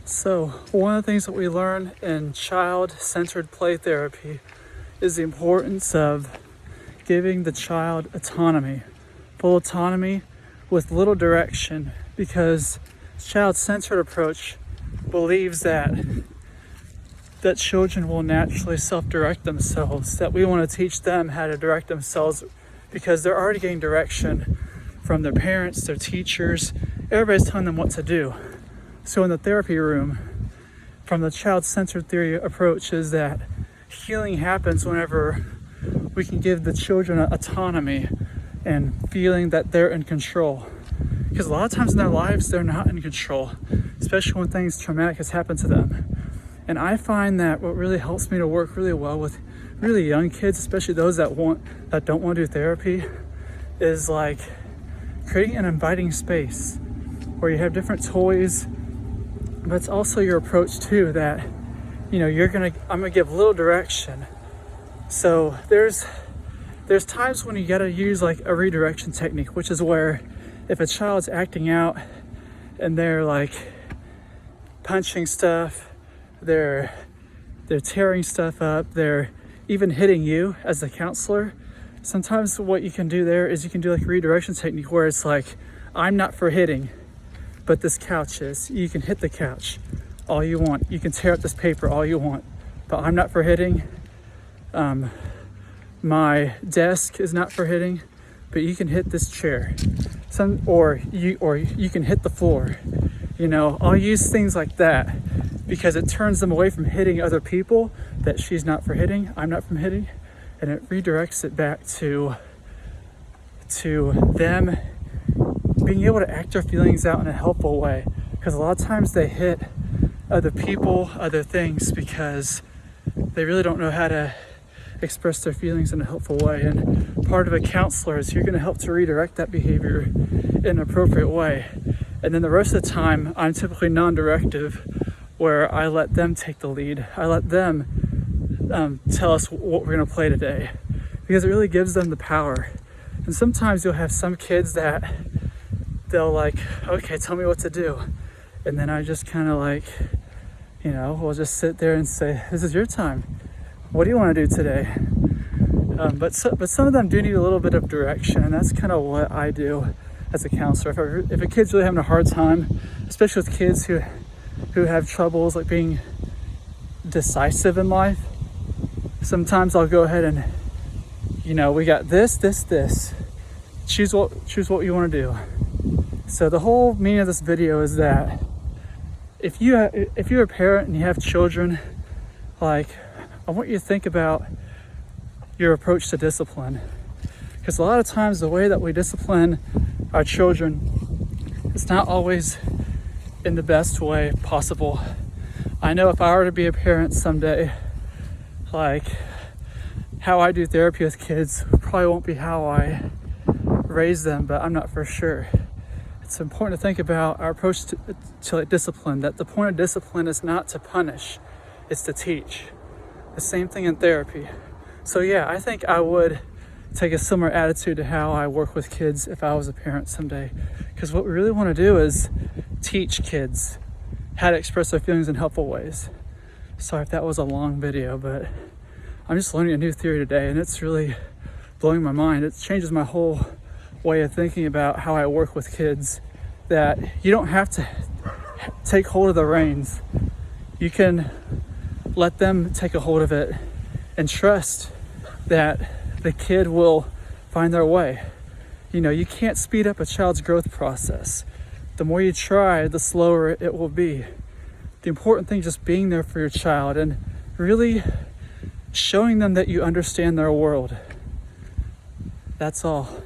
So one of the things that we learn in child-centered play therapy is the importance of giving the child autonomy, full autonomy with little direction, because child-centered approach believes that children will naturally self-direct themselves, that we want to teach them how to direct themselves because they're already getting direction from their parents, their teachers, everybody's telling them what to do. So in the therapy room, from the child-centered theory approach, is that healing happens whenever we can give the children autonomy and feeling that they're in control. Because a lot of times in their lives, they're not in control, especially when things traumatic has happened to them. And I find that what really helps me to work really well with really young kids, especially those that don't want to do therapy, is like creating an inviting space where you have different toys, but it's also your approach too, that I'm gonna give little direction. So there's times when you gotta use like a redirection technique, which is where if a child's acting out and they're like punching stuff, they're tearing stuff up, they're even hitting you as the counselor, sometimes what you can do there is you can do like a redirection technique where it's like, I'm not for hitting, but this couch is. You can hit the couch all you want. You can tear up this paper all you want, but I'm not for hitting. My desk is not for hitting, but you can hit this chair. Or you can hit the floor. I'll use things like that because it turns them away from hitting other people that she's not for hitting, I'm not from hitting, and it redirects it back to them being able to act their feelings out in a helpful way. Because a lot of times they hit other people, other things, because they really don't know how to express their feelings in a helpful way. And part of a counselor is you're going to help to redirect that behavior in an appropriate way. And then the rest of the time, I'm typically non-directive, where I let them take the lead. I let them tell us what we're going to play today, because it really gives them the power. And sometimes you'll have some kids that they'll like, okay, tell me what to do. And then I just kind of like, we'll just sit there and say, this is your time. What do you want to do today? But some of them do need a little bit of direction, and that's kind of what I do as a counselor. If a kid's really having a hard time, especially with kids who have troubles like being decisive in life, sometimes I'll go ahead and, we got this. Choose what you want to do. So the whole meaning of this video is that if you're a parent and you have children, like, I want you to think about your approach to discipline. Because a lot of times the way that we discipline our children is not always in the best way possible. I know if I were to be a parent someday, like, how I do therapy with kids probably won't be how I raise them, but I'm not for sure. It's important to think about our approach to discipline, that the point of discipline is not to punish, it's to teach. The same thing in therapy. So yeah, I think I would take a similar attitude to how I work with kids if I was a parent someday. Because what we really want to do is teach kids how to express their feelings in helpful ways. Sorry if that was a long video, but I'm just learning a new theory today, and it's really blowing my mind. It changes my whole way of thinking about how I work with kids, that you don't have to take hold of the reins. You can let them take a hold of it and trust that the kid will find their way. You can't speed up a child's growth process. The more you try, the slower it will be. The important thing is just being there for your child and really showing them that you understand their world. That's all.